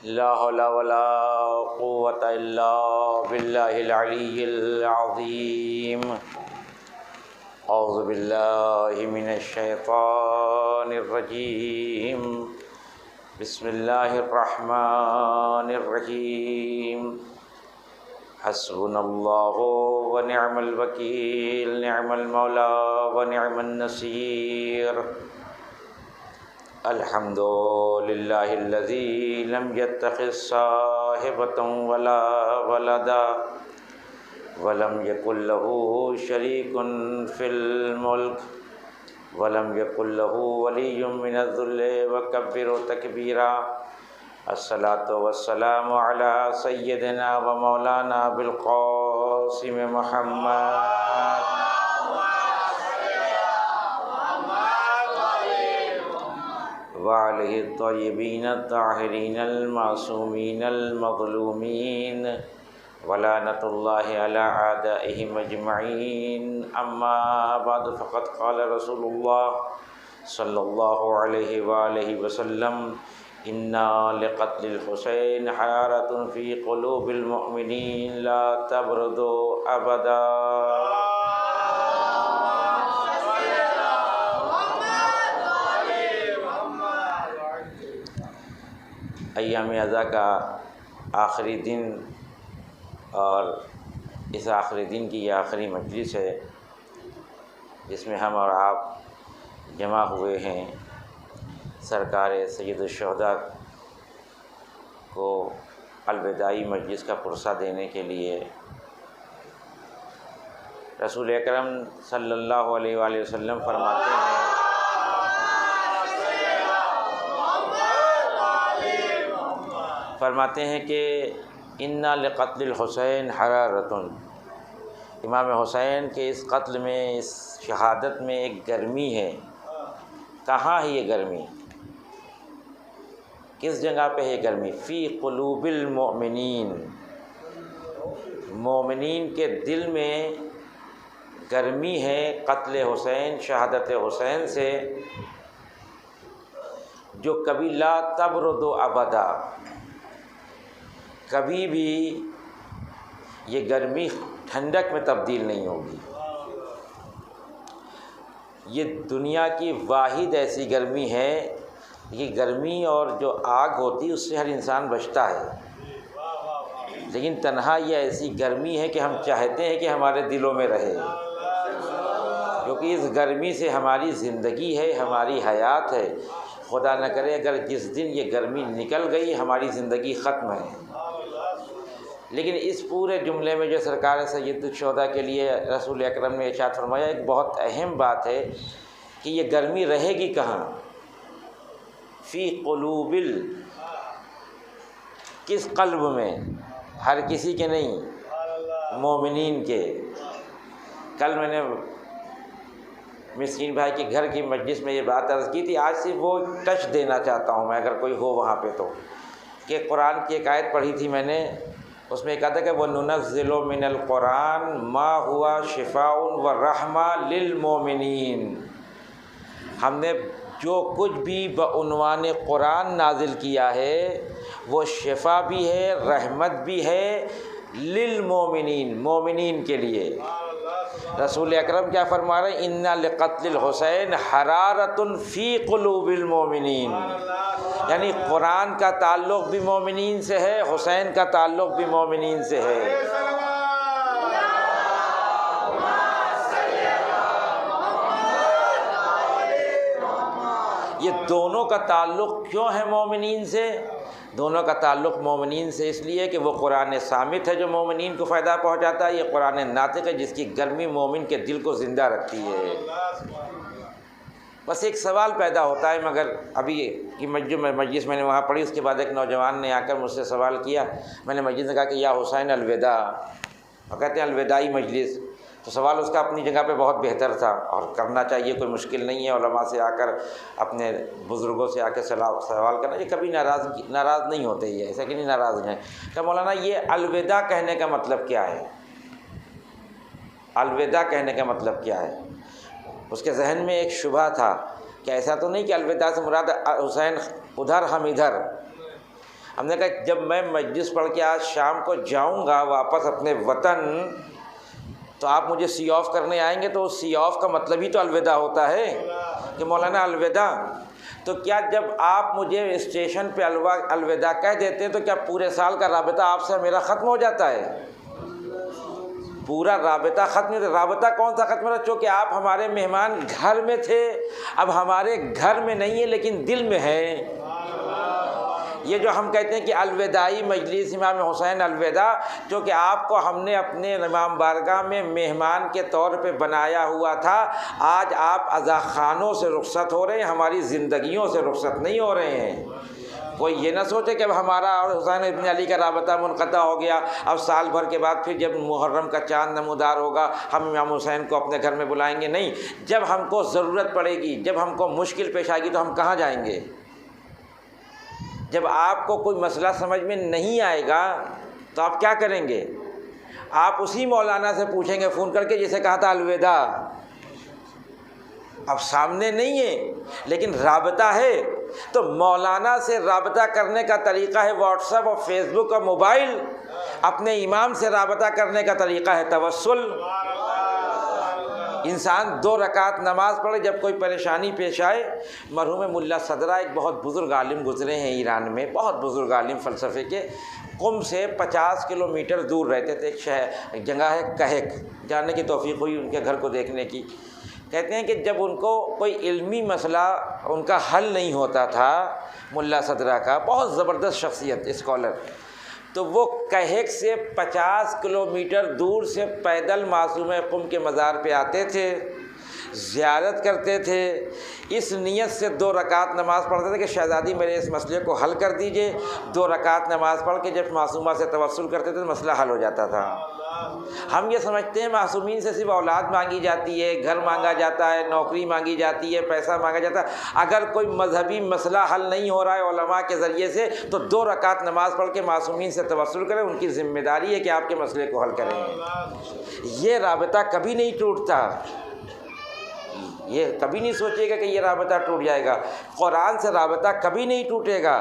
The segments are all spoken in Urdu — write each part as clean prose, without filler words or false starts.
لا حول ولا قوة إلا بالله العلي العظيم. أعوذ بالله من الشيطان الرجيم. بسم الله الرحمن الرحيم. حسبنا الله ونعم الوكيل، نعم المولى ونعم النصير. الحمد لله الذي لم يتخذ صاحبة ولا ولدا ولم يكن له شريك في الملك ولم يكن له ولي من الذل وكبره تكبيرا. الصلاة والسلام على سيدنا ومولانا بالقاسم محمد وعليه الطيبين الطاهرين المعصومين المظلومين ولعنة الله على أعدائهم أجمعين. أما بعد، فقد قال رسول الله صلى الله عليه وآله وسلم: إن لقتل الحسين حرارة في قلوب المؤمنين لا تبرد أبدا. ایام اعضا کا آخری دن اور اس آخری دن کی یہ آخری مجلس ہے جس میں ہم اور آپ جمع ہوئے ہیں سرکار سید الشہداء کو الوداعی مجلس کا پرسہ دینے کے لیے. رسول اکرم صلی اللہ علیہ وآلہ وسلم فرماتے ہیں کہ اِنَّ لِقَتْلِ الْحُسَيْنِ حَرَارَةٌ. امام حسین کے اس قتل میں، اس شہادت میں ایک گرمی ہے. کہاں ہے یہ گرمی؟ کس جگہ پہ ہے گرمی؟ فی قلوب المؤمنین. مومنین کے دل میں گرمی ہے قتل حسین، شہادت حسین سے، جو کبھی لا تبرد ابدا، کبھی بھی یہ گرمی ٹھنڈک میں تبدیل نہیں ہوگی. یہ دنیا کی واحد ایسی گرمی ہے. یہ گرمی اور جو آگ ہوتی ہے اس سے ہر انسان بچتا ہے، لیکن تنہا یہ ایسی گرمی ہے کہ ہم چاہتے ہیں کہ ہمارے دلوں میں رہے، کیونکہ اس گرمی سے ہماری زندگی ہے، ہماری حیات ہے. خدا نہ کرے اگر جس دن یہ گرمی نکل گئی ہماری زندگی ختم ہے. لیکن اس پورے جملے میں جو سرکار سید الشہداء کے لیے رسول اکرم نے ارشاد فرمایا، ایک بہت اہم بات ہے کہ یہ گرمی رہے گی کہاں؟ فی قلوب کس قلب میں؟ ہر کسی کے نہیں، مومنین کے. کل میں نے مسکین بھائی کے گھر کی مجلس میں یہ بات عرض کی تھی. آج صرف وہ ٹچ دینا چاہتا ہوں میں، اگر کوئی ہو وہاں پہ تو، کہ قرآن کی ایک آیت پڑھی تھی میں نے، اس میں کہا تھا کہ وَنُنَزِّلُ مِنَ الْقُرْآنِ مَا هُوَ شِفَاءٌ وَرَحْمَةٌ لِلْمُؤْمِنِينَ. ہم نے جو کچھ بھی بعنوان قرآن نازل کیا ہے وہ شفا بھی ہے، رحمت بھی ہے، للمؤمنین، مومنین کے لیے. رسول اکرم کیا فرما رہے ہیں؟ اِنَّ لِقَتْلِ الْحُسَيْنِ حَرَارَةٌ فِي قُلُوبِ الْمُؤْمِنِينَ. یعنی قرآن کا تعلق بھی مومنین سے ہے، حسین کا تعلق بھی مومنین سے ہے. یہ دونوں کا تعلق کیوں ہے مومنین سے؟ دونوں کا تعلق مومنین سے اس لیے کہ وہ قرآن صامت ہے جو مومنین کو فائدہ پہنچاتا ہے، یہ قرآن ناطق ہے جس کی گرمی مومن کے دل کو زندہ رکھتی ہے. بس ایک سوال پیدا ہوتا ہے، مگر ابھی کی مجلس میں نے وہاں پڑھی، اس کے بعد ایک نوجوان نے آ کر مجھ سے سوال کیا. میں نے مجلس میں کہا کہ یا حسین الوداع، اور کہتے ہیں الوداعی مجلس. تو سوال اس کا اپنی جگہ پہ بہت بہتر تھا اور کرنا چاہیے، کوئی مشکل نہیں ہے. علماء سے آ کر، اپنے بزرگوں سے آ کے سوال کرنا، یہ کبھی ناراض نہیں ہوتے. یہ ایسا کہ نہیں ناراض ہیں کہ مولانا یہ الوداع کہنے کا مطلب کیا ہے؟ الوداع کہنے کا مطلب کیا ہے؟ اس کے ذہن میں ایک شبہ تھا کہ ایسا تو نہیں کہ الوداع سے مراد حسین ادھر ہم ادھر. ہم نے کہا جب میں مجلس پڑھ کے آج شام کو جاؤں گا واپس اپنے وطن تو آپ مجھے سی آف کرنے آئیں گے، تو سی آف کا مطلب ہی تو الوداع ہوتا ہے کہ مولانا الوداع۔ تو کیا جب آپ مجھے اسٹیشن پہ الوداع کہہ دیتے ہیں تو کیا پورے سال کا رابطہ آپ سے میرا ختم ہو جاتا ہے؟ پورا رابطہ ختم نہیں ہوتا۔ رابطہ کون سا ختم ہوتا؟ چونکہ آپ ہمارے مہمان گھر میں تھے، اب ہمارے گھر میں نہیں ہے لیکن دل میں ہے۔ یہ جو ہم کہتے ہیں کہ الوداعی مجلس امام حسین الوداع، چونکہ آپ کو ہم نے اپنے امام بارگاہ میں مہمان کے طور پہ بنایا ہوا تھا، آج آپ عزاخانوں سے رخصت ہو رہے ہیں، ہماری زندگیوں سے رخصت نہیں ہو رہے ہیں۔ کوئی یہ نہ سوچے کہ اب ہمارا اور حسین ابن علی کا رابطہ منقطع ہو گیا، اب سال بھر کے بعد پھر جب محرم کا چاند نمودار ہوگا ہم امام حسین کو اپنے گھر میں بلائیں گے۔ نہیں، جب ہم کو ضرورت پڑے گی، جب ہم کو مشکل پیش آئے گی تو ہم کہاں جائیں گے؟ جب آپ کو کوئی مسئلہ سمجھ میں نہیں آئے گا تو آپ کیا کریں گے؟ آپ اسی مولانا سے پوچھیں گے فون کر کے جسے کہا تھا الوداع۔ اب سامنے نہیں ہے لیکن رابطہ ہے، تو مولانا سے رابطہ کرنے کا طریقہ ہے واٹس ایپ اور فیس بک اور موبائل، اپنے امام سے رابطہ کرنے کا طریقہ ہے توسل۔ انسان 2 رکعت نماز پڑھے جب کوئی پریشانی پیش آئے۔ مرحوم ملا صدرہ ایک بہت بزرگ عالم گزرے ہیں ایران میں، بہت بزرگ عالم فلسفے کے، قم سے 50 کلومیٹر دور رہتے تھے، ایک جگہ ہے کہک، جانے کی توفیق ہوئی ان کے گھر کو دیکھنے کی۔ کہتے ہیں کہ جب ان کو کوئی علمی مسئلہ ان کا حل نہیں ہوتا تھا، ملا صدرہ کا بہت زبردست شخصیت اسکالر، تو وہ کہک سے 50 کلومیٹر دور سے پیدل معصوم قم کے مزار پہ آتے تھے، زیارت کرتے تھے، اس نیت سے 2 رکعت نماز پڑھتے تھے کہ شہزادی میرے اس مسئلے کو حل کر دیجئے۔ 2 رکعت نماز پڑھ کے جب معصومہ سے توسل کرتے تھے تو مسئلہ حل ہو جاتا تھا۔ ہم یہ سمجھتے ہیں معصومین سے صرف اولاد مانگی جاتی ہے، گھر مانگا جاتا ہے، نوکری مانگی جاتی ہے، پیسہ مانگا جاتا ہے۔ اگر کوئی مذہبی مسئلہ حل نہیں ہو رہا ہے علماء کے ذریعے سے تو 2 رکعت نماز پڑھ کے معصومین سے توسل کریں، ان کی ذمہ داری ہے کہ آپ کے مسئلے کو حل کریں گے۔ یہ رابطہ کبھی نہیں ٹوٹتا، یہ کبھی نہیں سوچے گا کہ یہ رابطہ ٹوٹ جائے گا۔ قرآن سے رابطہ کبھی نہیں ٹوٹے گا،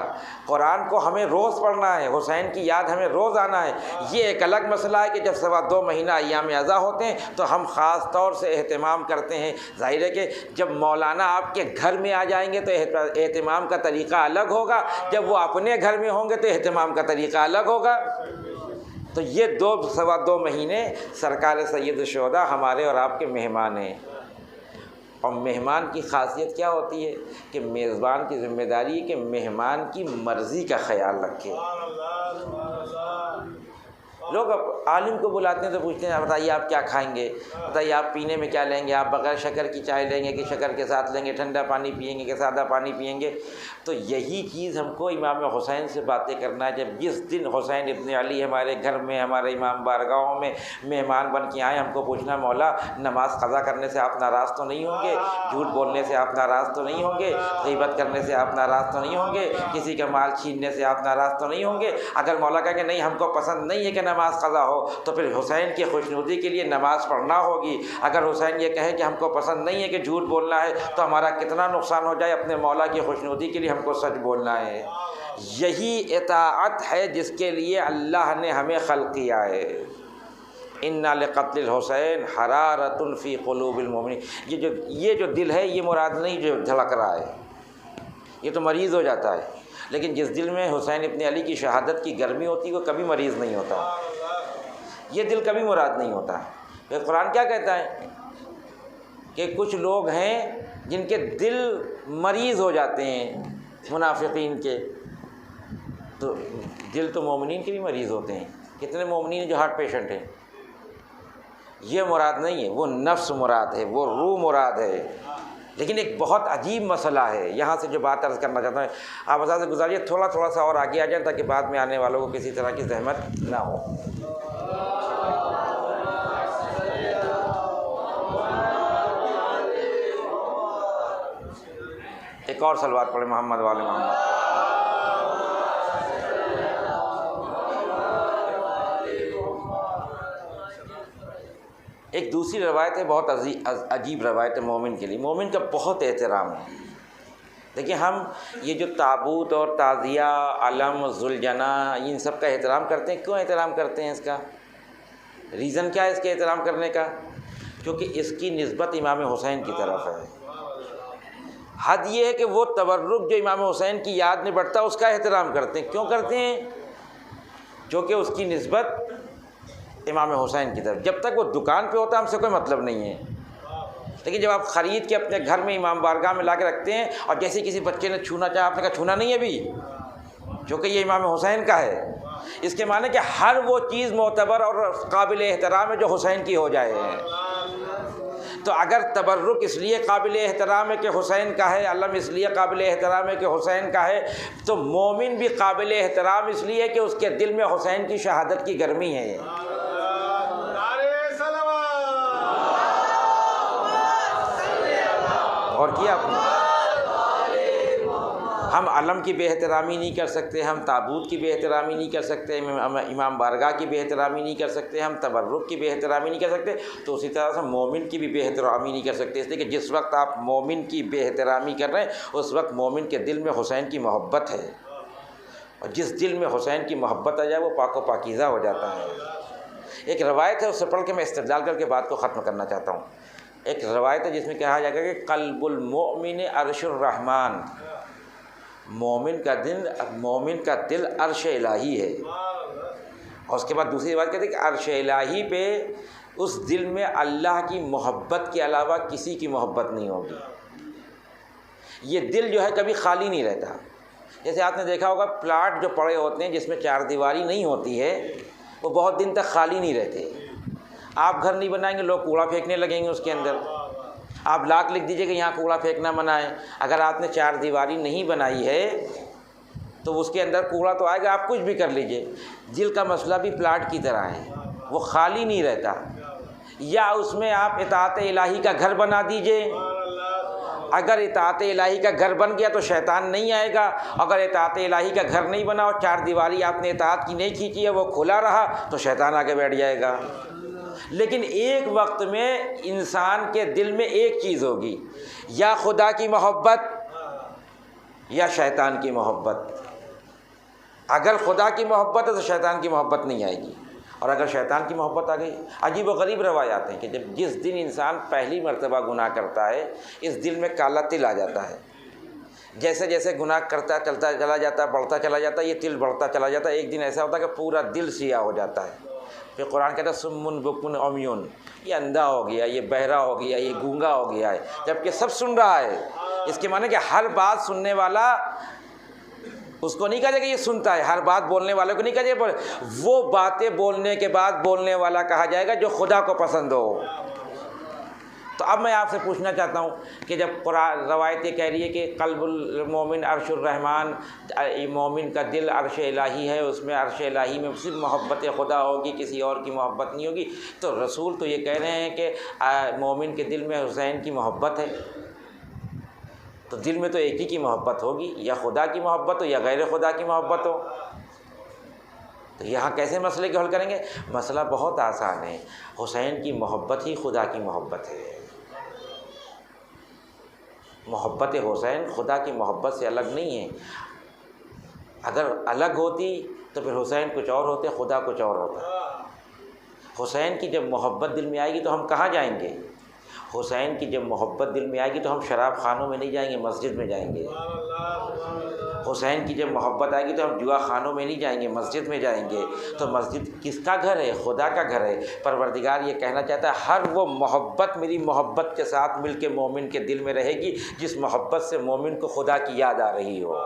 قرآن کو ہمیں روز پڑھنا ہے، حسین کی یاد ہمیں روز آنا ہے۔ یہ ایک الگ مسئلہ ہے کہ جب 2.25 مہینہ ایام اعزا ہوتے ہیں تو ہم خاص طور سے اہتمام کرتے ہیں۔ ظاہر ہے کہ جب مولانا آپ کے گھر میں آ جائیں گے تو اہتمام کا طریقہ الگ ہوگا، جب وہ اپنے گھر میں ہوں گے تو اہتمام کا طریقہ الگ ہوگا۔ تو یہ 2.25 مہینے سرکار سید الشہداء ہمارے اور آپ کے مہمان ہیں۔ اور مہمان کی خاصیت کیا ہوتی ہے کہ میزبان کی ذمہ داری ہے کہ مہمان کی مرضی کا خیال رکھے۔ لوگ عالم کو بلاتے ہیں تو پوچھتے ہیں بتائیے آپ کیا کھائیں گے، بتائیے آپ پینے میں کیا لیں گے، آپ بغیر شکر کی چائے لیں گے کہ شکر کے ساتھ لیں گے، ٹھنڈا پانی پئیں گے کہ سادہ پانی پئیں گے۔ تو یہی چیز ہم کو امام حسین سے باتیں کرنا ہے۔ جب جس دن حسین ابن علی ہمارے گھر میں، ہمارے امام بارگاہوں میں مہمان بن کے آئیں، ہم کو پوچھنا مولا نماز قضا کرنے سے آپ ناراض تو نہیں ہوں گے، جھوٹ بولنے سے آپ ناراض تو نہیں ہوں گے، غیبت کرنے سے آپ ناراض تو نہیں ہوں گے، کسی کا مال چھیننے سے آپ ناراض تو نہیں ہوں گے۔ اگر مولا کہیں کہ نہیں ہم کو پسند نہیں ہے کہ نماز قضا ہو تو پھر حسین کی خوشنودی کے لیے نماز پڑھنا ہوگی۔ اگر حسین یہ کہے کہ ہم کو پسند نہیں ہے کہ جھوٹ بولنا ہے تو ہمارا کتنا نقصان ہو جائے، اپنے مولا کی خوشنودی کے لیے ہم کو سچ بولنا ہے۔ یہی اطاعت ہے جس کے لیے اللہ نے ہمیں خلق کیا ہے۔ اِنَّ لِقَتْلِ الْحُسَيْنِ حَرَارَةٌ فِي قُلُوبِ الْمُؤْمِنِينَ۔ یہ جو دل ہے یہ مراد نہیں جو دھڑک رہا ہے، یہ تو مریض ہو جاتا ہے، لیکن جس دل میں حسین ابن علی کی شہادت کی گرمی ہوتی ہے وہ کبھی مریض نہیں ہوتا، یہ دل کبھی مراد نہیں ہوتا۔ پھر قرآن کیا کہتا ہے کہ کچھ لوگ ہیں جن کے دل مریض ہو جاتے ہیں، منافقین کے، تو دل تو مومنین کے بھی مریض ہوتے ہیں۔ کتنے مومنین ہیں جو ہارٹ پیشنٹ ہیں؟ یہ مراد نہیں ہے، وہ نفس مراد ہے، وہ روح مراد ہے۔ لیکن ایک بہت عجیب مسئلہ ہے، یہاں سے جو بات عرض کرنا چاہتا ہوں، آپ حضرات سے گزاریے تھوڑا سا اور آگے آ جائیں تاکہ بعد میں آنے والوں کو کسی طرح کی زحمت نہ ہو۔ ایک اور صلوات پڑھیں محمد والے محمد۔ ایک دوسری روایت ہے، بہت عجیب روایت ہے مومن کے لیے، مومن کا بہت احترام ہے، دیکھیں ہم یہ جو تابوت اور تعزیہ، علم، ذوالجناح، ان سب کا احترام کرتے ہیں. کیوں احترام کرتے ہیں؟ اس کا ریزن کیا ہے اس کے احترام کرنے کا؟ کیونکہ اس کی نسبت امام حسین کی طرف ہے. حد یہ ہے کہ وہ تبرک جو امام حسین کی یاد میں بڑھتا ہے اس کا احترام کرتے ہیں. کیوں کرتے ہیں؟ کیونکہ اس کی نسبت امام حسین کی طرف. جب تک وہ دکان پہ ہوتا ہے ہم سے کوئی مطلب نہیں ہے، لیکن جب آپ خرید کے اپنے گھر میں امام بارگاہ میں لا کے رکھتے ہیں اور جیسے کسی بچے نے چھونا چاہا، آپ نے کہا چھونا نہیں ہے ابھی، کیونکہ یہ امام حسین کا ہے. اس کے معنی کہ ہر وہ چیز معتبر اور قابل احترام ہے جو حسین کی ہو جائے. تو اگر تبرک اس لیے قابل احترام ہے کہ حسین کا ہے، علم اس لیے قابل احترام ہے کہ حسین کا ہے، تو مومن بھی قابل احترام اس لیے کہ اس کے دل میں حسین کی شہادت کی گرمی ہے. اور کیا آپ نے؟ ہم علم کی بے احترامی نہیں کر سکتے، ہم تابوت کی بے احترامی نہیں کر سکتے، امام بارگاہ کی بے احترامی نہیں کر سکتے، ہم تبرک کی بے احترامی نہیں کر سکتے، تو اسی طرح سے مومن کی بھی بے احترامی نہیں کر سکتے. اس لیے کہ جس وقت آپ مومن کی بے احترامی کر رہے ہیں اس وقت مومن کے دل میں حسین کی محبت ہے، اور جس دل میں حسین کی محبت آ جائے وہ پاک و پاکیزہ ہو جاتا ہے. ایک روایت ہے، اس سے پڑھ کے میں استدلال کر کے بات کو ختم کرنا چاہتا ہوں. ایک روایت ہے جس میں کہا جائے گا کہ قلب المؤمن عرش الرحمن، مومن کا دل عرش الہی ہے. اور اس کے بعد دوسری بات کہتے ہیں کہ عرش الہی پہ اس دل میں اللہ کی محبت کے علاوہ کسی کی محبت نہیں ہوگی. یہ دل جو ہے کبھی خالی نہیں رہتا. جیسے آپ نے دیکھا ہوگا پلاٹ جو پڑے ہوتے ہیں جس میں چار دیواری نہیں ہوتی ہے وہ بہت دن تک خالی نہیں رہتے. آپ گھر نہیں بنائیں گے، لوگ کوڑا پھینکنے لگیں گے اس کے اندر. آپ لاک لکھ دیجئے کہ یہاں کوڑا پھینکنا منع ہے. اگر آپ نے چار دیواری نہیں بنائی ہے تو اس کے اندر کوڑا تو آئے گا، آپ کچھ بھی کر لیجئے. دل کا مسئلہ بھی پلاٹ کی طرح ہے، وہ خالی نہیں رہتا. یا اس میں آپ اطاعت الہی کا گھر بنا دیجئے. اگر اطاعت الہی کا گھر بن گیا تو شیطان نہیں آئے گا. اگر اطاعت الہی کا گھر نہیں بنا اور چار دیواری آپ نے اطاعت کی نہیں کھینچی ہے، وہ کھلا رہا، تو شیطان آگے بیٹھ جائے گا. لیکن ایک وقت میں انسان کے دل میں ایک چیز ہوگی، یا خدا کی محبت یا شیطان کی محبت. اگر خدا کی محبت ہے تو شیطان کی محبت نہیں آئے گی، اور اگر شیطان کی محبت آ گئی. عجیب و غریب روایات ہیں کہ جس دن انسان پہلی مرتبہ گناہ کرتا ہے اس دل میں کالا تل آ جاتا ہے. جیسے جیسے گناہ کرتا چلتا چلا جاتا ہے، بڑھتا چلا جاتا ہے، یہ تل بڑھتا چلا جاتا ہے. ایک دن ایسا ہوتا ہے کہ پورا دل سیاہ ہو جاتا ہے. پھر قرآن کہتا ہے سمن بکن عمیون، یہ اندھا ہو گیا، یہ بہرا ہو گیا، یہ گونگا ہو گیا ہے، جبکہ سب سن رہا ہے. اس کے معنی کہ ہر بات سننے والا اس کو نہیں کہا جائے کہ یہ سنتا ہے، ہر بات بولنے والے کو نہیں کہا جائے. وہ باتیں بولنے کے بعد بولنے والا کہا جائے گا جو خدا کو پسند ہو. تو اب میں آپ سے پوچھنا چاہتا ہوں کہ جب قرآن روایت یہ کہہ رہی ہے کہ قلب المومن عرش الرحمن، مومن کا دل عرش الہی ہے، اس میں عرش الہی میں صرف محبت خدا ہوگی، کسی اور کی محبت نہیں ہوگی، تو رسول تو یہ کہہ رہے ہیں کہ مومن کے دل میں حسین کی محبت ہے. تو دل میں تو ایک ہی کی محبت ہوگی، یا خدا کی محبت ہو یا غیر خدا کی محبت ہو. تو یہاں کیسے مسئلے کو حل کریں گے؟ مسئلہ بہت آسان ہے. حسین کی محبت ہی خدا کی محبت ہے. محبت حسین خدا کی محبت سے الگ نہیں ہے. اگر الگ ہوتی تو پھر حسین کچھ اور ہوتے، خدا کچھ اور ہوتا. حسین کی جب محبت دل میں آئے گی تو ہم کہاں جائیں گے؟ حسین کی جب محبت دل میں آئے گی تو ہم شراب خانوں میں نہیں جائیں گے، مسجد میں جائیں گے. حسین کی جب محبت آئے گی تو ہم جوا خانوں میں نہیں جائیں گے، مسجد میں جائیں گے. تو مسجد کس کا گھر ہے؟ خدا کا گھر ہے. پروردگار یہ کہنا چاہتا ہے ہر وہ محبت میری محبت کے ساتھ مل کے مومن کے دل میں رہے گی جس محبت سے مومن کو خدا کی یاد آ رہی ہو.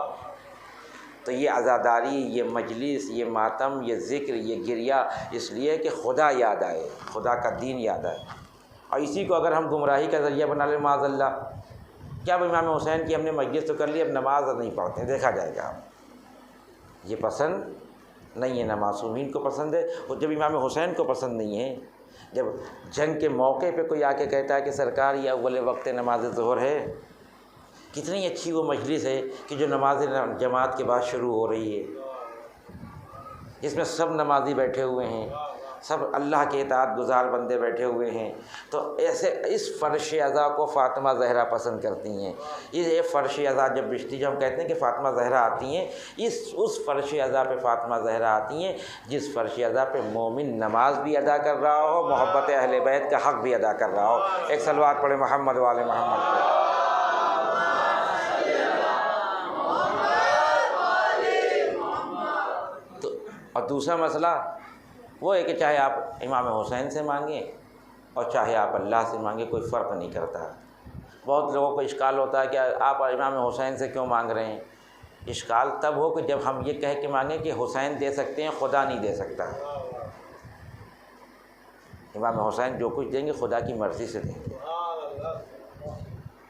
تو یہ عزاداری، یہ مجلس، یہ ماتم، یہ ذکر، یہ گریہ اس لیے کہ خدا یاد آئے، خدا کا دین یاد آئے. اور اسی کو اگر ہم گمراہی کا ذریعہ بنا لیں معاذ اللہ، کیا امام حسین کی ہم نے مجلس تو کر لی، اب نماز نہیں پڑھتے، دیکھا جائے گا. یہ پسند نہیں ہے، نہ معصومین کو پسند ہے. اور جب امام حسین کو پسند نہیں ہے، جب جنگ کے موقع پہ کوئی آ کے کہتا ہے کہ سرکار یہ اول وقت نماز ظہر ہے، کتنی اچھی وہ مجلس ہے کہ جو نماز جماعت کے بعد شروع ہو رہی ہے، جس میں سب نمازی بیٹھے ہوئے ہیں، سب اللہ کے اطاعت گزار بندے بیٹھے ہوئے ہیں، تو ایسے اس فرش عزا کو فاطمہ زہرا پسند کرتی ہیں۔ یہ فرش عزا جب بچتی، جب ہم کہتے ہیں کہ فاطمہ زہرا آتی ہیں، اس فرش عزا پہ فاطمہ زہرا آتی ہیں جس فرش عزا پہ مومن نماز بھی ادا کر رہا ہو، محبت اہل بیت کا حق بھی ادا کر رہا ہو۔ ایک صلوات پڑھے محمد والے محمد پہ۔ اور دوسرا مسئلہ وہ ہے کہ چاہے آپ امام حسین سے مانگیں اور چاہے آپ اللہ سے مانگیں، کوئی فرق نہیں کرتا۔ بہت لوگوں کو اشکال ہوتا ہے کہ آپ امام حسین سے کیوں مانگ رہے ہیں؟ اشکال تب ہو کہ جب ہم یہ کہہ کے مانگیں کہ حسین دے سکتے ہیں، خدا نہیں دے سکتا۔ امام حسین جو کچھ دیں گے خدا کی مرضی سے دیں گے۔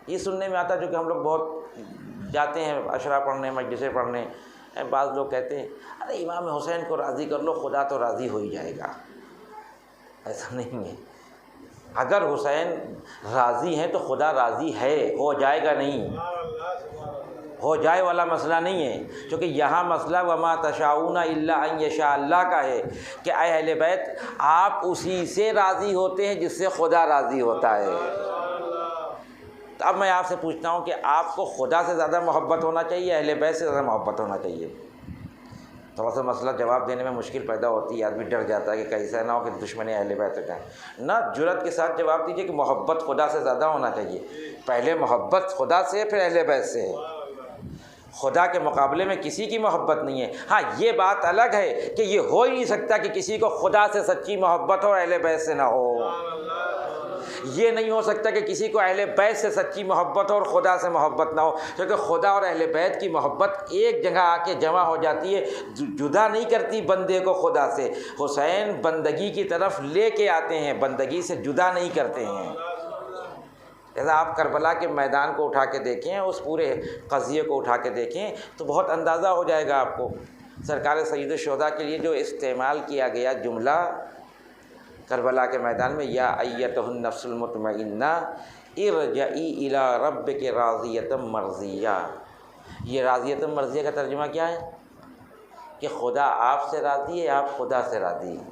یہ سننے میں آتا ہے جو کہ ہم لوگ بہت جاتے ہیں عشرہ پڑھنے، مجلسیں پڑھنے، بعض لوگ کہتے ہیں ارے امام حسین کو راضی کر لو، خدا تو راضی ہو ہی جائے گا۔ ایسا نہیں ہے، اگر حسین راضی ہیں تو خدا راضی ہے، ہو جائے گا نہیں، ہو جائے والا مسئلہ نہیں ہے، کیونکہ یہاں مسئلہ وما تشاؤون الا ان یشاء اللہ کا ہے کہ اے اہل بیت آپ اسی سے راضی ہوتے ہیں جس سے خدا راضی ہوتا ہے۔ تو اب میں آپ سے پوچھتا ہوں کہ آپ کو خدا سے زیادہ محبت ہونا چاہیے، اہل بیت سے زیادہ محبت ہونا چاہیے؟ تھوڑا سا مسئلہ جواب دینے میں مشکل پیدا ہوتی ہے، آدمی ڈر جاتا ہے کہ کیسا نہ ہو کہ دشمن اہل بیت کا ہے۔ نہ، جرأت کے ساتھ جواب دیجیے کہ محبت خدا سے زیادہ ہونا چاہیے۔ پہلے محبت خدا سے، پھر اہل بیت سے ہے۔ خدا کے مقابلے میں کسی کی محبت نہیں ہے۔ ہاں یہ بات الگ ہے کہ یہ ہو ہی نہیں سکتا کہ کسی کو خدا سے سچی محبت ہو، اہل بیت سے نہ ہو۔ یہ نہیں ہو سکتا کہ کسی کو اہل بیت سے سچی محبت ہو اور خدا سے محبت نہ ہو، کیونکہ خدا اور اہل بیت کی محبت ایک جگہ آ کے جمع ہو جاتی ہے، جدا نہیں کرتی بندے کو خدا سے۔ حسین بندگی کی طرف لے کے آتے ہیں، بندگی سے جدا نہیں کرتے ہیں۔ جیسا آپ کربلا کے میدان کو اٹھا کے دیکھیں، اس پورے قضیے کو اٹھا کے دیکھیں تو بہت اندازہ ہو جائے گا آپ کو۔ سرکار سید الشہداء کے لیے جو استعمال کیا گیا جملہ کربلا کے میدان میں، یا ایتہ النفس المطمئنہ ارجعی الی ربک راضیۃ مرضیہ، یہ راضیۃ مرضیہ کا ترجمہ کیا ہے؟ کہ خدا آپ سے راضی ہے، آپ خدا سے راضی ہیں۔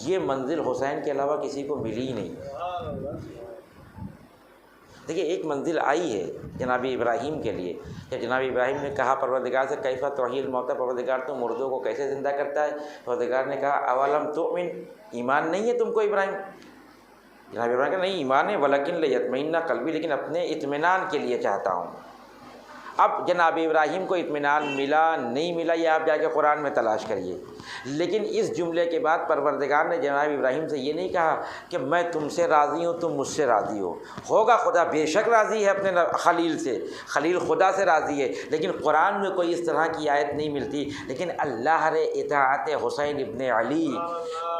یہ منزل حسین کے علاوہ کسی کو ملی ہی نہیں۔ دیکھیے ایک منزل آئی ہے جناب ابراہیم کے لیے، کہ جناب ابراہیم نے کہا پروردگار سے کیف تحیی الموتیٰ، پروردگار تو مردوں کو کیسے زندہ کرتا ہے؟ پروردگار نے کہا اولم تؤمن، ایمان نہیں ہے تم کو ابراہیم؟ جناب ابراہیم کہ نہیں ایمان ہے، ولکن لیطمئن قلبی، لیکن اپنے اطمینان کے لیے چاہتا ہوں۔ اب جناب ابراہیم کو اطمینان ملا نہیں ملا یہ آپ جا کے قرآن میں تلاش کریے، لیکن اس جملے کے بعد پروردگار نے جناب ابراہیم سے یہ نہیں کہا کہ میں تم سے راضی ہوں، تم مجھ سے راضی ہو۔ ہوگا خدا بے شک راضی ہے اپنے خلیل سے، خلیل خدا سے راضی ہے، لیکن قرآن میں کوئی اس طرح کی آیت نہیں ملتی۔ لیکن اللہ رے اطاعت حسین ابن علی،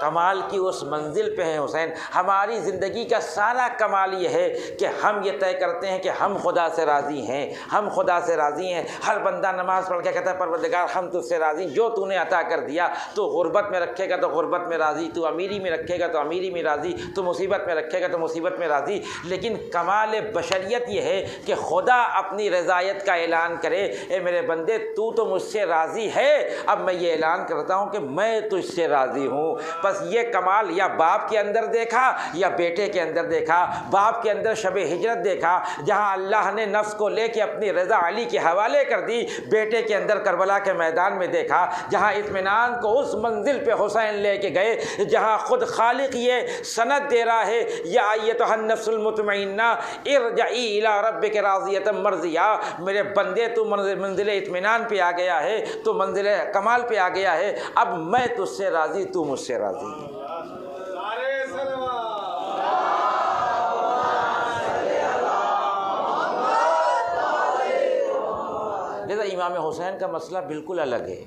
کمال کی اس منزل پہ ہیں حسین۔ ہماری زندگی کا سارا کمال یہ ہے کہ ہم یہ طے کرتے ہیں کہ ہم خدا سے راضی ہیں، ہم خدا سے راضی ہیں۔ ہر بندہ نماز پڑھ کے کہتا ہے پروردگار ہم تجھ سے راضی، جو تو نے عطا کر دیا، تو غربت میں رکھے گا تو غربت میں راضی، تو امیری میں رکھے گا تو امیری میں راضی، تو مصیبت میں رکھے گا تو مصیبت میں راضی۔ لیکن کمال بشریت یہ ہے کہ خدا اپنی رضایت کا اعلان کرے، اے میرے بندے تو مجھ سے راضی ہے، اب میں یہ اعلان کرتا ہوں کہ میں تجھ سے راضی ہوں۔ بس یہ کمال یا باپ کے اندر دیکھا یا بیٹے کے اندر دیکھا۔ باپ کے اندر شب ہجرت دیکھا جہاں اللہ نے نفس کو لے کے اپنی رضا علی کے حوالے کر دی، بیٹے کے اندر کربلا کے میدان میں دیکھا جہاں اطمینان کو اس منزل پہ حسین لے کے گئے جہاں خود خالق یہ سند دے رہا ہے یا ایتھا النفس المطمئنہ ارجعی الی ربک راضیۃ مرضیہ، میرے بندے تو منزل اطمینان پہ آ گیا ہے، تو منزل کمال پہ آ گیا ہے، اب میں تجھ سے راضی، تو مجھ سے راضی۔ لہذا امام حسین کا مسئلہ بالکل الگ ہے،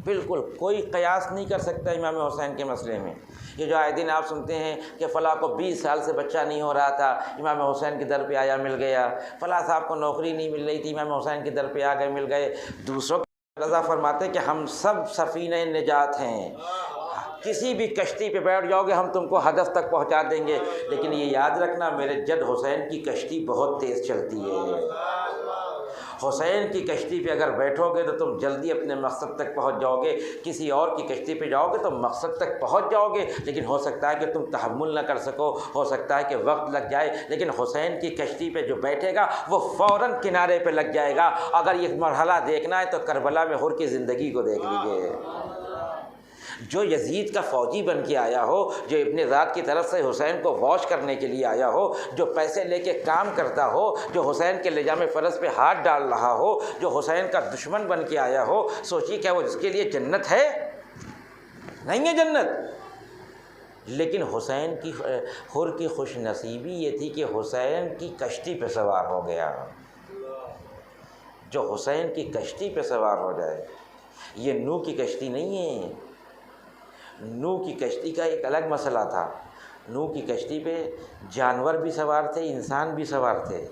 بالکل کوئی قیاس نہیں کر سکتا امام حسین کے مسئلے میں۔ یہ جو آئے دن آپ سنتے ہیں کہ فلاں کو 20 سال سے بچہ نہیں ہو رہا تھا، امام حسین کے در پہ آیا مل گیا، فلاں صاحب کو نوکری نہیں مل رہی تھی، امام حسین کے در پہ آ گئے مل گئے۔ دوسروں کو رضا فرماتے کہ ہم سب سفینہ نجات ہیں، کسی بھی کشتی پہ بیٹھ جاؤ گے ہم تم کو ہدف تک پہنچا دیں گے، لیکن یہ یاد رکھنا میرے جد حسین کی کشتی بہت تیز چلتی ہے۔ حسین کی کشتی پہ اگر بیٹھو گے تو تم جلدی اپنے مقصد تک پہنچ جاؤ گے، کسی اور کی کشتی پہ جاؤ گے تو مقصد تک پہنچ جاؤ گے، لیکن ہو سکتا ہے کہ تم تحمل نہ کر سکو، ہو سکتا ہے کہ وقت لگ جائے، لیکن حسین کی کشتی پہ جو بیٹھے گا وہ فوراً کنارے پہ لگ جائے گا۔ اگر یہ مرحلہ دیکھنا ہے تو کربلا میں حر کی زندگی کو دیکھ لیجیے۔ جو یزید کا فوجی بن کے آیا ہو، جو ابن ذات کی طرف سے حسین کو واش کرنے کے لیے آیا ہو، جو پیسے لے کے کام کرتا ہو، جو حسین کے لجام فرض پہ ہاتھ ڈال رہا ہو، جو حسین کا دشمن بن کے آیا ہو، سوچیے کیا وہ اس کے لیے جنت ہے؟ نہیں ہے جنت۔ لیکن حسین کی حر کی خوش نصیبی یہ تھی کہ حسین کی کشتی پہ سوار ہو گیا۔ جو حسین کی کشتی پہ سوار ہو جائے، یہ نوح کی کشتی نہیں ہے۔ نوح کی کشتی کا ایک الگ مسئلہ تھا۔ نوح کی کشتی پہ جانور بھی سوار تھے، انسان بھی سوار تھے۔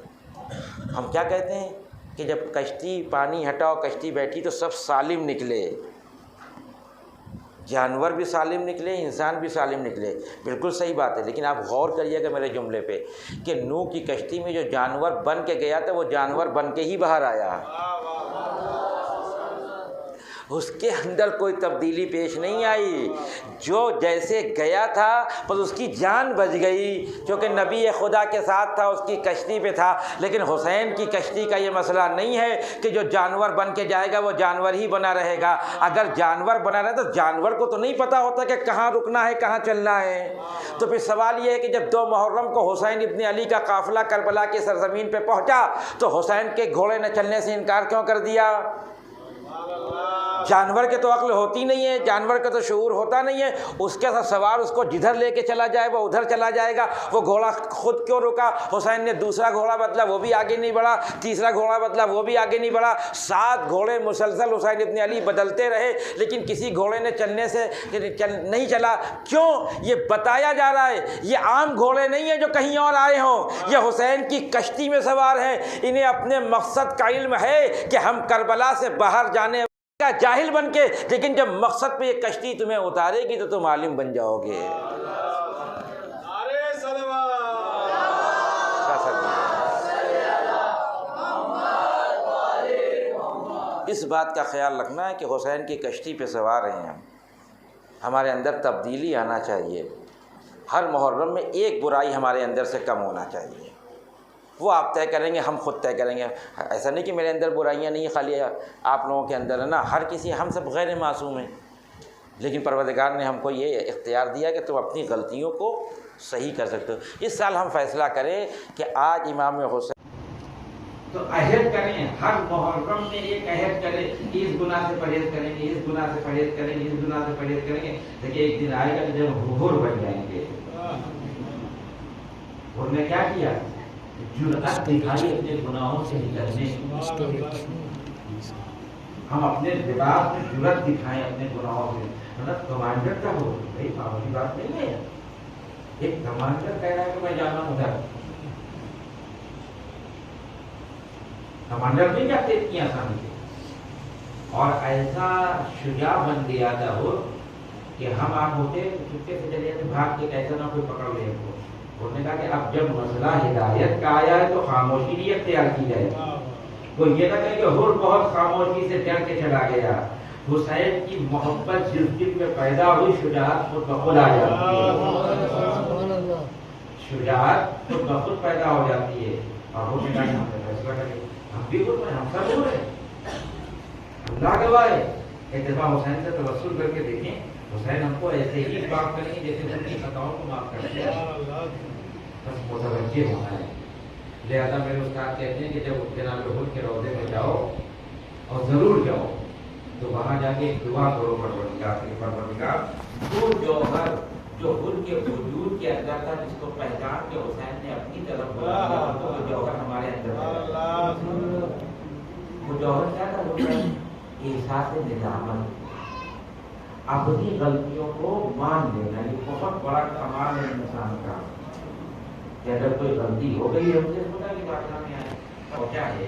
ہم کیا کہتے ہیں کہ جب کشتی پانی ہٹاؤ کشتی بیٹھی تو سب سالم نکلے، جانور بھی سالم نکلے، انسان بھی سالم نکلے۔ بالکل صحیح بات ہے، لیکن آپ غور کریے گا میرے جملے پہ کہ نوح کی کشتی میں جو جانور بن کے گیا تھا وہ جانور بن کے ہی باہر آیا، اس کے اندر کوئی تبدیلی پیش نہیں آئی۔ جو جیسے گیا تھا بس اس کی جان بچ گئی، کیونکہ نبی خدا کے ساتھ تھا، اس کی کشتی پہ تھا۔ لیکن حسین کی کشتی کا یہ مسئلہ نہیں ہے کہ جو جانور بن کے جائے گا وہ جانور ہی بنا رہے گا۔ اگر جانور بنا رہے تو جانور کو تو نہیں پتہ ہوتا کہ کہاں رکنا ہے کہاں چلنا ہے۔ تو پھر سوال یہ ہے کہ جب 2 محرم کو حسین ابن علی کا قافلہ کربلا کی سرزمین پہ پہنچا تو حسین کے گھوڑے نے چلنے سے انکار کیوں کر دیا؟ جانور کے تو عقل ہوتی نہیں ہے، جانور کا تو شعور ہوتا نہیں ہے، اس کے ساتھ سوار اس کو جدھر لے کے چلا جائے وہ ادھر چلا جائے گا۔ وہ گھوڑا خود کیوں رکا؟ حسین نے دوسرا گھوڑا بدلا وہ بھی آگے نہیں بڑھا، تیسرا گھوڑا بدلا وہ بھی آگے نہیں بڑھا۔ 7 گھوڑے مسلسل حسین ابن علی بدلتے رہے، لیکن کسی گھوڑے نے چلنے سے نہیں چلا۔ کیوں؟ یہ بتایا جا رہا ہے یہ عام گھوڑے نہیں ہیں جو کہیں اور آئے ہوں، یہ حسین کی کشتی میں سوار ہیں۔ انہیں اپنے مقصد کا علم ہے کہ ہم کربلا سے باہر جانے جاہل بن کے، لیکن جب مقصد پہ یہ کشتی تمہیں اتارے گی تو تم عالم بن جاؤ گے۔ اس بات کا خیال رکھنا ہے کہ حسین کی کشتی پہ سوار ہیں ہم، ہمارے اندر تبدیلی آنا چاہیے۔ ہر محرم میں ایک برائی ہمارے اندر سے کم ہونا چاہیے، وہ آپ طے کریں گے، ہم خود طے کریں گے۔ ایسا نہیں کہ میرے اندر برائیاں نہیں، خالی آپ لوگوں کے اندر ہے نا، ہر کسی، ہم سب غیر معصوم ہیں، لیکن پروردگار نے ہم کو یہ اختیار دیا کہ تم اپنی غلطیوں کو صحیح کر سکتے ہو۔ اس سال ہم فیصلہ کریں کہ آج امام حسین تو عہد کریں، ہر محرم میں ایک عہد کریں کہ اس گناہ سے پرہیز کریں گے، اس گناہ سے پرہیز کریں گے، اس گناہ سے پرہیز کریں گے۔ لیکن ایک دن آئے گا کہ جب حر بن جائیں گے۔ حر نے کیا کیا؟ جرأت دکھائی اپنے گناہوں سے نکلنے۔ ہم اپنے لباس میں جرأت دکھائیں اپنے گناہوں سے، مطلب کمانڈر کا ہو، بھائی معمولی بات نہیں ہے۔ ایک کمانڈر کہہ رہا ہے کہ میں جانا ہوں ادھر، کمانڈر نہیں جاتے اتنی آسانی سے۔ اور ایسا شجاع بن گیا تھا وہ کہ ہم آپ ہوتے چپکے سے چلے جاتے، بھاگ کے کیسا نہ کوئی پکڑ لے کو۔ انہوں نے کہا کہ اب جب مسئلہ ہدایت کا آیا ہے تو خاموشی نہیں اختیار کی جائے۔ تو یہ نہ کہے کہ حر بہت خاموشی سے ڈر کے چلا گیا۔ حسین کی محبت جس دل میں پیدا ہوئی، شجاعت خود بخود آ جاتی ہے، شجاعت خود بخود پیدا ہو جاتی ہے۔ اور وہ کہا کہ ہم نے فیصلہ کر لیا، ہم بھی حر ہیں، ہم سب حر ہیں، اللہ گواہ ہے۔ ایک دفعہ حسین سے توسل کر کے دیکھیں، حسین ہم کو ایسے ہی معاف کریں گے جیسے ان کی خطاؤں کو معاف کرتے ہیں، بس متوجہ ہونا ہے۔ لہذا میرے استاد کہتے ہیں کہ جب جناب حر کے روضے میں جاؤ اور ضرور جاؤ تو وہاں جا کے ایک دعا کرو پروردگار سے، پروردگار وہ جوہر جو حر کے وجود کے اندر تھا، جس کو پہچان کے حسین نے اپنی طرف بلایا، وہ جوہر ہمارے اندر ہے۔ وہ جوہر کیا تھا؟ احساس ندامت، اپنی غلطیوں کو مان لینا۔ یہ بہت بڑا کمال ہے انسان کا کہ اگر کوئی غلطی ہو گئی ہے، ہم سے خدا کی بارگاہ میں آئے پہنچا ہے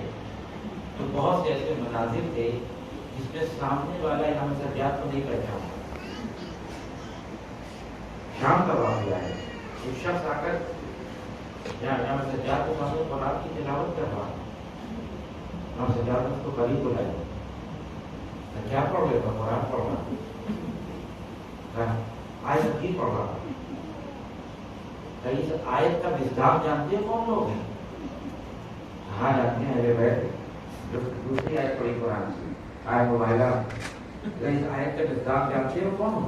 تو بہت سے ایسے مناظر تھے جس میں سامنے والا امام سجاد کو نہیں پہچانا۔ شام کا واقعہ ہے، ایک شخص آ کر امام سجاد کو معلوم قرآن کی تلاوت کر رہا، اور سجاد اس کو قریب بلائے کیا پڑھ لیتا قرآن پڑھنا آیت کی پڑھ رہا اس آیت کا مصداق جانتے ہیں کون لوگ ہیں؟ ہاں جانتے ہیں اہل بیت جو دوسری آیت پڑھی قرآن سے آیت مباہلہ اس آیت کا مصداق جانتے ہیں کون؟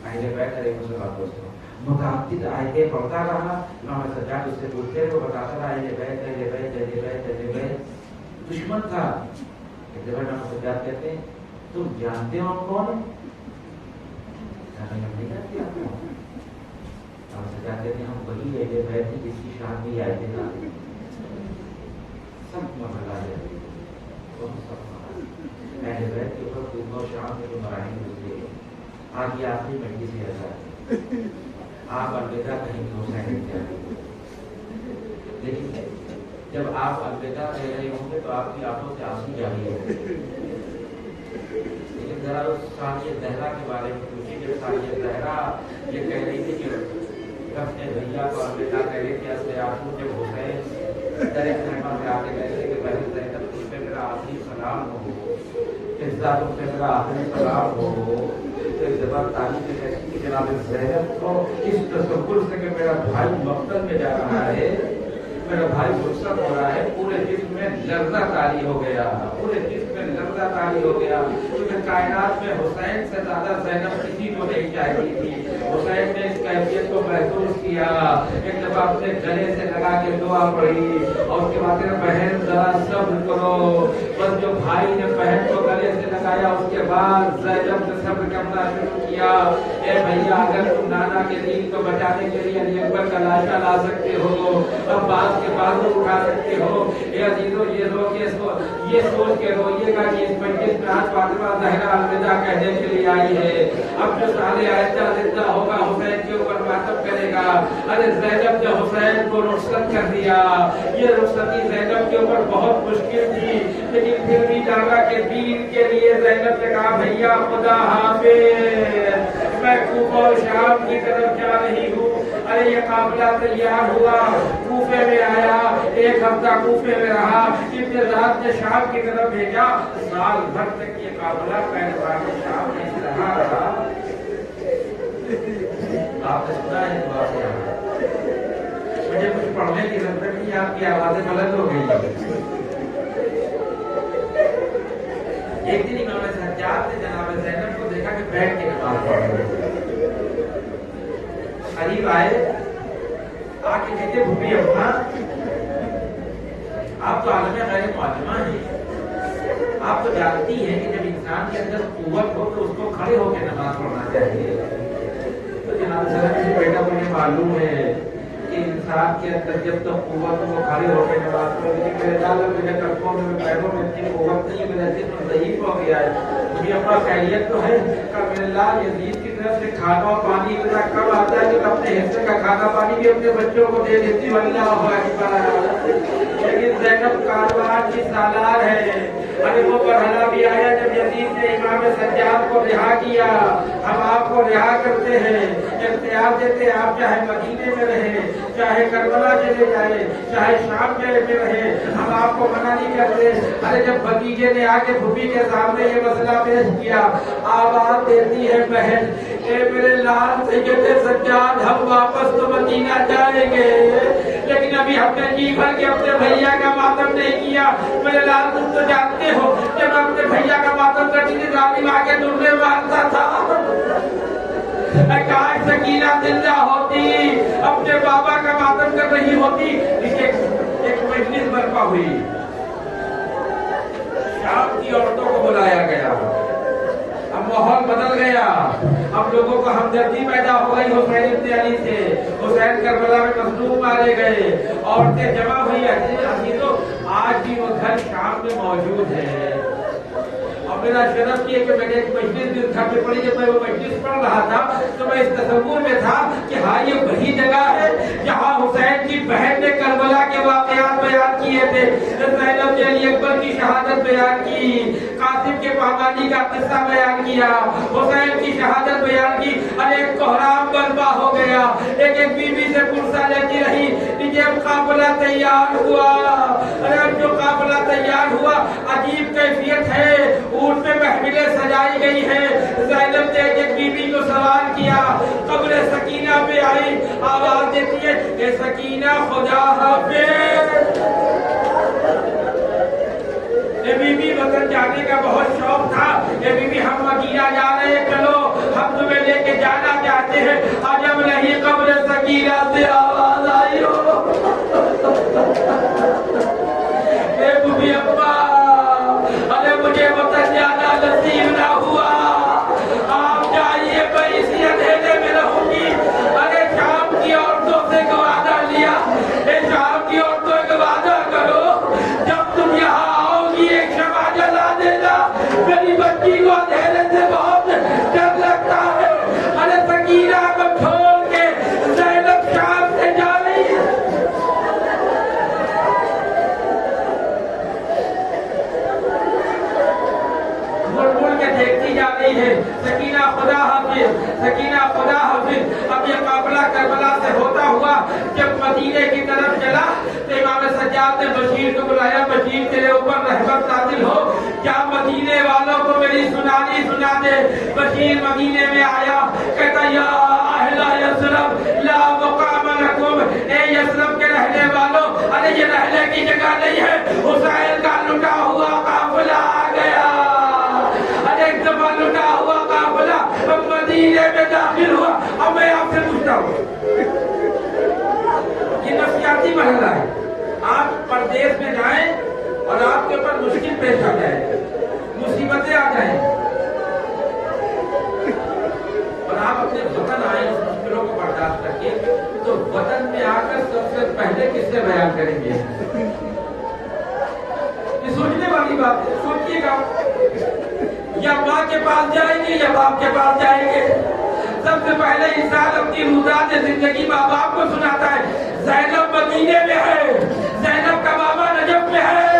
اہل بیت علیہ الصلوۃ والسلام متعدد آیتیں پڑھتا رہا امام سجاد اس سے پوچھتے رہے وہ بتاتا رہا اہل بیت اہل بیت اہل بیت اہل بیت دشمن تھا ایک دفعہ امام سجاد کہتے ہیں تم جانتے ہو کون ہے؟ نہیں جانتے آپ کون؟ امام سجاد کہتے ہیں ہم وہی اہل بیت ہیں جس کی شان بھی آیتیں نہ سب مرحلہ ہے اہل بیت کے اوپر صبح و شام کے جو مراحل گزرے ہیں آج یہ آخری مجلس سے ایسا ہے آپ الوداع کہیں گے حسین کیا لیکن جب آپ الوداع کہہ رہے ہوں گے تو آپ کی آنکھوں سے آنسو جاری ہوں گے لیکن ذرا اس ثانیہ زہرا کے بارے میں پوچھیں کہ ثانیہ زہرا یہ کہہ رہی تھی کہ اپنے بھیا کو الوداع کہہ رہے تھے اصل آنسو جب حسین درخت خیمہ سے آتے کہتے تھے کہ بہن زینب تم پہ میرا آخری سلام ہو عزت تم پہ میرا آخری سلام ہو زبان تعلیم میں کہتی کہ جناب زینب کو اس تصور سے کہ میرا بھائی مقتل میں جا رہا ہے میرا بھائی رخصت ہو رہا ہے پورے جسم میں لرزہ طاری ہو گیا پورے جسم میں لرزہ طاری ہو گیا کیونکہ کائنات میں حسین سے زیادہ زینب کسی کو نہیں چاہتی تھی حسین نے اس کیفیت کو محسوس کیا ایک دفعہ اپنے گلے سے لگا کے دعا پڑھی اور اس کے بعد بہن ذرا صبر کرو بس جو بھائی نے بہن کو گلے سے لگایا اس کے بعد زینب نے صبر کرنا شروع کیا اے بھیا اگر تم نانا کے دین کو بچانے کے لیے علی اکبر کا لاشا لا سکتے ہو عباس کے بازو اٹھا سکتے ہو اے عزیزو یہ لوگ یہ سوچ کے روئیے گا کہ اس مجلس میں آج فاطمہ زہرا الوداع کہنے کے لیے آئی ہے اب جو صالح عائشہ زندہ ہوگا حسین کے اوپر ماتم کرے گا ارے زینب نے حسین کو رخصت کر دیا یہ رخصتی زینب کے اوپر بہت مشکل تھی لیکن پھر بھی دادا کے دین کے لیے زینب نے کہا بھیا خدا حافظ میں کوفہ و شام کی طرف جا رہی ہوں ارے یہ قافلہ تیار ہوا کوفے میں آیا ایک ہفتہ کوفے میں رہا ابن زیاد نے شام کی طرف بھیجا سال بھر تک یہ قافلہ پہلوان شام میں رہا آپ نے سنا ہے دعا سے مجھے کچھ پڑھنے کی ضرورت نہیں آپ کی آوازیں بلند ہو گئی ایک دن امام سجاد نے جناب زینب کو دیکھا کہ بیٹھ کے نماز پڑھ رہے قریب آئے آ کے کہتے بھوپی اپنا آپ تو عالم غیر معلومہ ہیں آپ تو جانتی ہیں کہ جب انسان کے اندر قوت ہو تو اس کو کھڑے ہو کے نماز پڑھنا چاہیے تو جناب زینب کی بیٹا کو یہ معلوم ہے کہ انسان کے اندر جب تک قوت ہو وہ کھڑے ہو کے نماز پڑھے لیکن میرے لال میرے کلپوں میں پیروں میں اتنی قوت نہیں ہے میرا جسم ضعیف ہو گیا ہے مجھے اپنا خیریت تو ہے کہ میرے لال یزید کی طرف سے کھانا اور پانی اتنا کم آتا ہے کہ میں اپنے حصے کا کھانا پانی بھی اپنے بچوں کو دے دیتی ہوں اللہ اکبر لیکن زینب کاروان کی سالار ہے ارے وہ مرحلہ بھی آیا جب یزید نے امام سجاد کو رہا کیا ہم آپ کو رہا کرتے ہیں اختیار دیتے آپ چاہے مدینے میں رہے چاہے کربلا چلے جائے چاہے شام میں رہے ہم آپ کو منع نہیں کرتے ارے جب بھتیجے نے آ کے بھوپی کے سامنے یہ مسئلہ پیش کیا آواز دیتی ہے بہن اے میرے لال سید سجاد ہم واپس تو مدینہ جائیں گے لیکن ابھی ہم نے جی بھر کے اپنے بھیا کا ماتم نہیں کیا میرے لال تم تو جانتے ہو جب اپنے بھیا کا ماتم کرتی تھی ظالم آ کے دھرنے مارتا تھا کاش سکینہ زندہ ہوتی اپنے بابا کا ماتم کر رہی ہوتی ایک مجلس برپا ہوئی شام کی عورتوں کو بلایا گیا اب ماحول بدل گیا اب لوگوں کو ہمدردی پیدا ہو گئی حسین ابن علی سے حسین کربلا میں مظلوم مارے گئے عورتیں جمع ہوئی عزیزوں آج بھی وہ گھر شام میں موجود ہے اور میرا شرف یہ کہ میں نے ایک مجلس بھی گھر میں پڑھی جب میں وہ مجلس پڑھ رہا تھا تو میں اس تصور میں تھا کہ ہاں یہ وہی جگہ ہے جہاں حسین کی بہن نے کربلا کے واقعات بیان کیے تھے زینب نے علی اکبر کی شہادت بیان کی قاسم کے پامانی کا قصہ بیان کیا حسین کی شہادت بیان کی اور ایک کوہرام برپا ہو گیا گیا. ایک ایک بیوی سے پرسہ لیتی رہی کہ جب قافلہ تیار ہوا, ارے جو قافلہ تیار ہوا عجیب کیفیت ہے, اونٹ میں محملیں سجائی گئی ہیں. زینب نے ایک بیوی کو سوال کیا, قبر سکینہ پہ آئی, آواز دیتی ہے اے سکینہ خدا حافظ. اے بی بی وطن جانے کا بہت شوق تھا, اے بی بی ہم مدینہ جا رہے ہیں, چلو ہم تمہیں لے کے جانا چاہتے ہیں. آج ہم نہیں قبر سکینہ سے آواز آئی ہو اے بی بی ابا, ارے مجھے وطن جانا نصیب نہ ہوا, آپ جائیے میں اسی اندھیرے میں رہوں گی. ارے شام کی عورتوں سے ایک وعدہ لیا, اے شام کی عورتوں ایک وعدہ کرو, جب تم یہاں آؤ گی ایک شمع جلا دینا, میری بچی کو اندھیرے سے بہت ڈر لگتا ہے. ارے سکینہ کو چھوڑ کے زینب شام سے جا رہی ہے. مڑ کے دیکھتی جا رہی ہے, سکینہ خدا حافظ, سکینہ خدا حافظ. اب یہ قافلہ کربلا سے ہوتا ہوا جب مدینے کی طرف چلا تو امام سجاد نے بشیر کو بلایا, بشیر تیرے اوپر رحمت نازل ہو, کیا مدینے والوں کو میری سنانی سنا دے. بشیر مدینے میں آیا, کہتا یا اہل یثرب لا مقام لکم, اے یثرب کے رہنے والوں, ارے یہ رہنے کی جگہ نہیں ہے, حسین کا لٹا ہوا قافلہ آ گیا. ایک دفعہ لٹا ہوا قافلہ مدینے میں داخل ہوا. اب میں آپ سے پوچھتا ہوں, یہ نفسیاتی مرحلہ ہے. آپ پردیس میں جائیں اور آپ کے اوپر مشکل پیش آ جائے, مصیبتیں آ جائیں, اور آپ اپنے وطن آئیں اس مشکلوں کو برداشت کر کے, تو وطن میں آ کر سب سے پہلے کس سے بیان کریں گے؟ یہ سوچنے والی بات ہے. سوچئے گا, یا ماں کے پاس جائیں گے یا باپ کے پاس جائیں گے. سب سے پہلے انسان اپنی روزانہ زندگی ماں باپ کو سناتا ہے. زینب مدینے میں ہے, زینب کا بابا نجف میں ہے,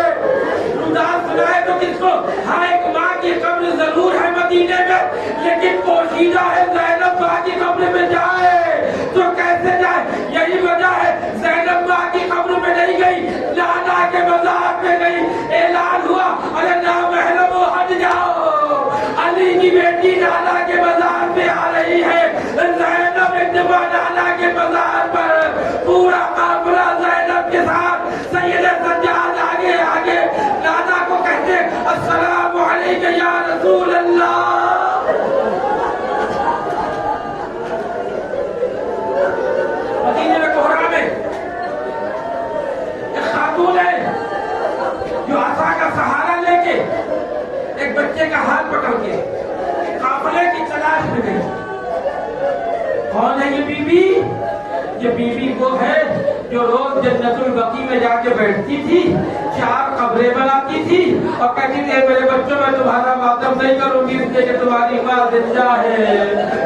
روزانہ سنائے تو کس کو؟ ہاں ایک ماں کی قبر ضرور ہے مدینے میں, لیکن پوشیدہ ہے زینب ماں کی قبر میں جائے تو کیسے جائے؟ یہی وجہ ہے زینب ماں کی قبر میں نہیں گئی, لانا کے مزار میں گئی. اعلان ہوا ارے نامحرم ہٹ جاؤ, علی کی بیٹی نانا کے مزار پہ آ رہی ہے. زینب ایک دفعہ نانا کے مزار پر, پورا قافلہ زینب کے ساتھ, سید سجاد آگے آگے, نانا کو کہتے السلام علیکم یا رسول اللہ. مدینے میں کوہرا میں ایک خاتون ہے جو عصا کا سہارا لے کے ایک بچے کا ہاتھ پکڑ کے قافلے کی تلاش میں گئی. کون ہے یہ بی بی؟ یہ بی بی وہ ہے جو روز جنت البقیع میں جا کے بیٹھتی تھی, 4 قبریں بناتی تھی اور کہتی تھی میرے بچوں میں تمہارا ماتم نہیں کروں گی اس لیے کہ تمہاری ماں زندہ ہے,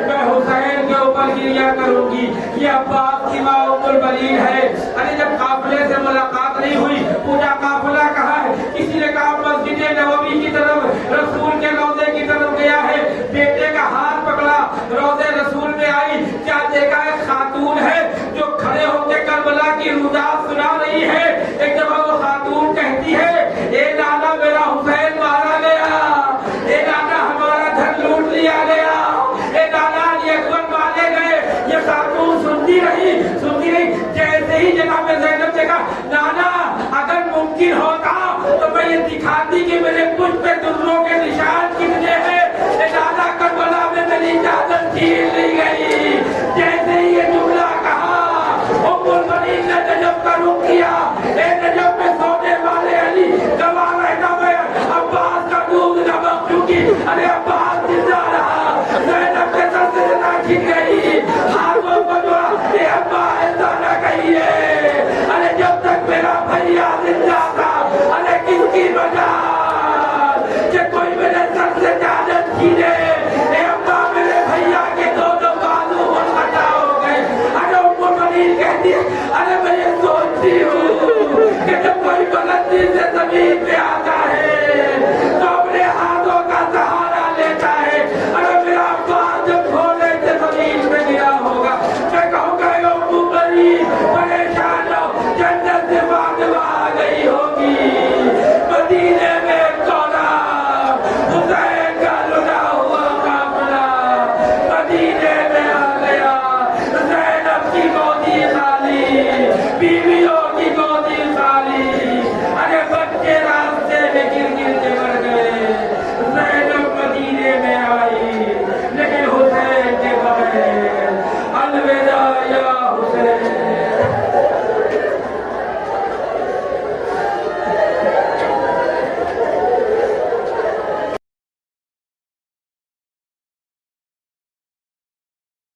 میں حسین کے اوپر گریا کروں گی. یہ عباس کی ماں ام البنین ہے. ارے جب قافلے سے ملاقات نہیں ہوئی, پورا قافلہ کہاں ہے؟ کسی نے کہا مسجد نبوی کی طرف, رسول کے روضے کی طرف گیا ہے. بیٹے کا ہاتھ پکڑا, روضے رسول میں آئی, کیا دیکھا ایک خاتون ہے جو کھڑے ہو کے کربلا کی روزات سنا رہی ہے. ایک دفعہ وہ خاتون کہتی ہے اے نانا میرا حسین مارا گیا, اے نانا ہمارا گھر لوٹ لیا گیا, اے نانا علی اکبر مارے گئے. یہ خاتون سنتی رہی. جیسے ہی جناب زینب نے کہا نانا اگر ممکن ہوتا تو میں یہ دکھاتی کہ میرے کچھ پہ دروں کے نشان کتنے ہیں. اے نانا کربلا میں میری اجازت چھین لی گئی. جیسے ہی یہ